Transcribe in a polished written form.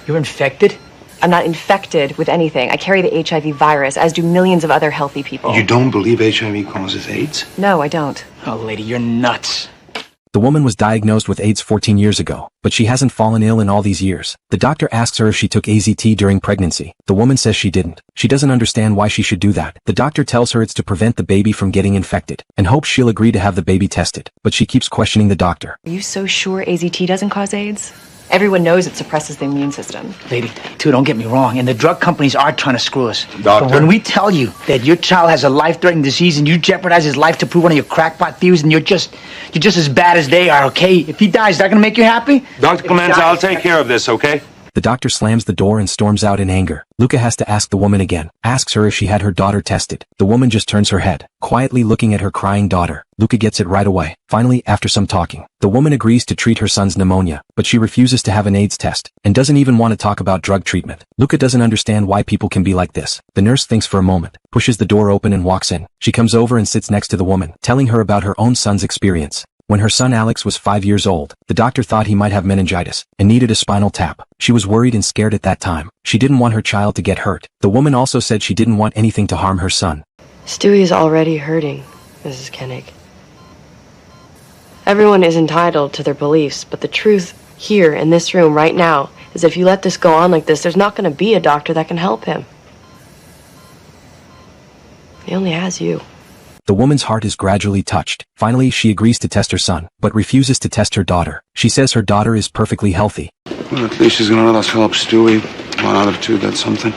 You're infected? I'm not infected with anything. I carry the HIV virus, as do millions of other healthy people. You don't believe HIV causes AIDS? No, I don't. Oh, lady, you're nuts. The woman was diagnosed with AIDS 14 years ago, but she hasn't fallen ill in all these years. The doctor asks her if she took AZT during pregnancy. The woman says she didn't. She doesn't understand why she should do that. The doctor tells her it's to prevent the baby from getting infected, and hopes she'll agree to have the baby tested. But she keeps questioning the doctor. Are you so sure AZT doesn't cause AIDS? Everyone knows it suppresses the immune system. Lady, too, don't get me wrong, and the drug companies are trying to screw us. Doctor? But when we tell you that your child has a life-threatening disease and you jeopardize his life to prove one of your crackpot theories, and you're just as bad as they are, okay? If he dies, is that gonna make you happy? Dr. Clemenza, I'll take care of this, okay? The doctor slams the door and storms out in anger. Luca has to ask the woman again, asks her if she had her daughter tested. The woman just turns her head, quietly looking at her crying daughter. Luca gets it right away. Finally, after some talking, the woman agrees to treat her son's pneumonia, but she refuses to have an AIDS test, and doesn't even want to talk about drug treatment. Luca doesn't understand why people can be like this. The nurse thinks for a moment, pushes the door open and walks in. She comes over and sits next to the woman, telling her about her own son's experience. When her son Alex was 5 years old, the doctor thought he might have meningitis and needed a spinal tap. She was worried and scared at that time. She didn't want her child to get hurt. The woman also said she didn't want anything to harm her son. Stewie is already hurting, Mrs. Koenig. Everyone is entitled to their beliefs, but the truth here in this room right now is if you let this go on like this, there's not going to be a doctor that can help him. He only has you. The woman's heart is gradually touched. Finally, she agrees to test her son, but refuses to test her daughter. She says her daughter is perfectly healthy. Well, at least she's gonna let us help Stewie. 1 out of 2, that's something.